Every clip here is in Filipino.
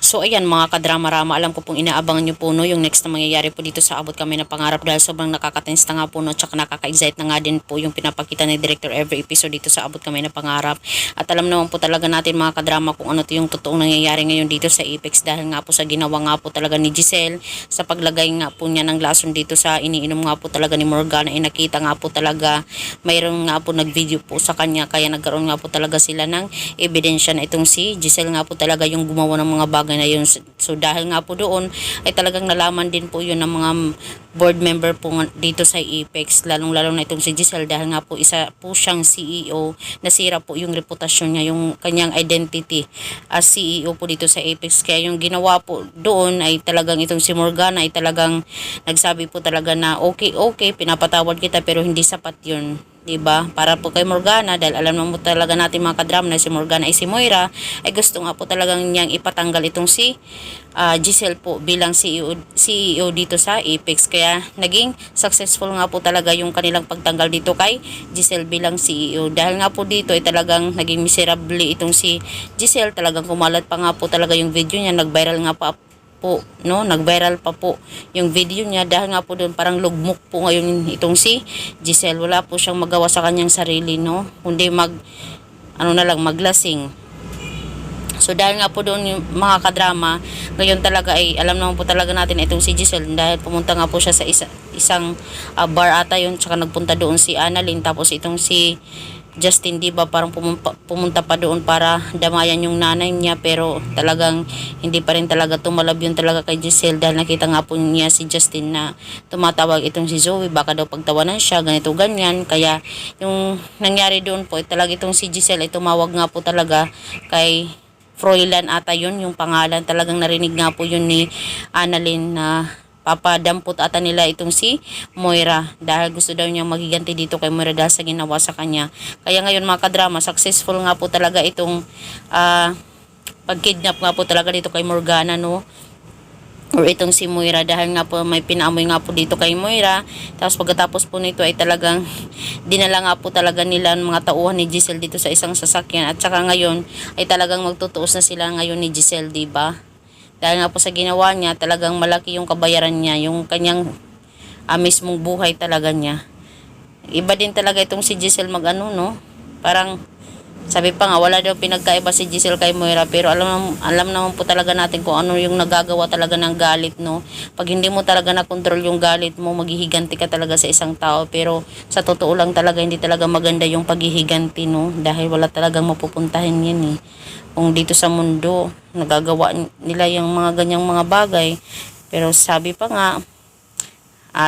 So ayan mga kadrama-rama, alam ko pong inaabangan nyo po no, yung next na mangyayari po dito sa Abot Kami na Pangarap dahil sobrang nakaka-tense na nga po no, tsaka nakaka-excite na nga din po yung pinapakita ni Director every episode dito sa Abot Kami na Pangarap. At alam naman po talaga natin mga kadrama kung ano to yung totoong nangyayari ngayon dito sa Apex dahil nga po sa ginawa nga po talaga ni Giselle sa paglagay nga po niya ng lason dito sa iniinom nga po talaga ni Morgana. Nakita nga po talaga mayroong nga po nag-video po sa kanya kaya nagkaroon nga po talaga sila ng ebidensya na itong si Giselle nga po talaga yung gumawa ng mga bagay na yun. So dahil nga po doon ay talagang nalaman din po yun ng mga board member po dito sa Apex, lalong lalo na itong si Giselle dahil nga po isa po siyang CEO, nasira po yung reputasyon niya, yung kanyang identity as CEO po dito sa Apex. Kaya yung ginawa po doon ay talagang itong si Morgana ay talagang nagsabi po talaga na okay, pinapatawad kita pero hindi sapat yun, diba? Para po kay Morgana, dahil alam mo talaga natin mga kadrama na si Morgana ay si Moira, ay gusto nga po talagang niyang ipatanggal itong si Giselle po bilang CEO dito sa Apex. Kaya naging successful nga po talaga yung kanilang pagtanggal dito kay Giselle bilang CEO. Dahil nga po dito ay talagang naging miserable itong si Giselle. Talagang kumalat pa nga po talaga yung video niya, nag-viral nga po, no, nag-viral pa po yung video niya dahil nga po doon parang lugmok po ngayon itong si Giselle. Wala po siyang magawa sa kanyang sarili, no, kundi maglasing. So dahil nga po doon yung mga kadrama, ngayon talaga ay alam naman po talaga natin itong si Giselle dahil pumunta nga po siya sa isang bar ata yun, tsaka nagpunta doon si Annalyn, tapos itong si Justin, diba, parang pumunta pa doon para damayan yung nanay niya, pero talagang hindi pa rin talaga tumalab yun talaga kay Giselle dahil nakita nga po niya si Justin na tumatawag itong si Zoe, baka daw pagtawanan siya, ganito ganyan. Kaya yung nangyari doon po ay talaga itong si Giselle ay tumawag nga po talaga kay Froilan ata yun yung pangalan, talagang narinig nga po yun ni Annalyn na papadampot ata nila itong si Moira dahil gusto daw niyang magiganti dito kay Moira dahil sa ginawa sa kanya. Kaya ngayon mga kadrama, successful nga po talaga itong pagkidnap nga po talaga dito kay Morgana, no, or itong si Moira dahil nga po may pinaamoy nga po dito kay Moira. Tapos pagkatapos po nito ay talagang dinala nga po talaga nila ang mga tauhan ni Giselle dito sa isang sasakyan, at saka ngayon ay talagang magtutuos na sila ngayon ni Giselle, diba? Dahil nga po sa ginawa niya, talagang malaki yung kabayaran niya, yung kanyang mismong buhay talaga niya. Iba din talaga itong si Giselle no? Parang sabi pa nga, wala daw pinagkaiba si Giselle kay Moira, pero alam naman po talaga natin kung ano yung nagagawa talaga ng galit, no? Pag hindi mo talaga na-control yung galit mo, maghihiganti ka talaga sa isang tao, pero sa totoo lang talaga, hindi talaga maganda yung paghihiganti, no? Dahil wala talagang mapupuntahin yan, eh. Kung dito sa mundo, nagagawa nila yung mga ganyang mga bagay, pero sabi pa nga,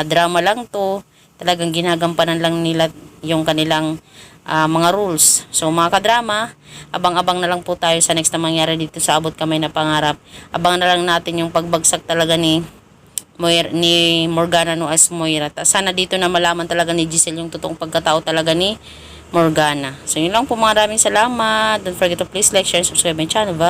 drama lang to, talagang ginagampanan lang nila yung kanilang mga rules. So mga kadrama, abang-abang na lang po tayo sa next na mangyari dito sa Abot Kami na Pangarap. Abang na lang natin yung pagbagsak talaga ni Morgana no as Moira. Sana dito na malaman talaga ni Giselle yung totoong pagkatao talaga ni Morgana. So yun lang po, maraming salamat. Don't forget to please like, share, subscribe my channel. Bye!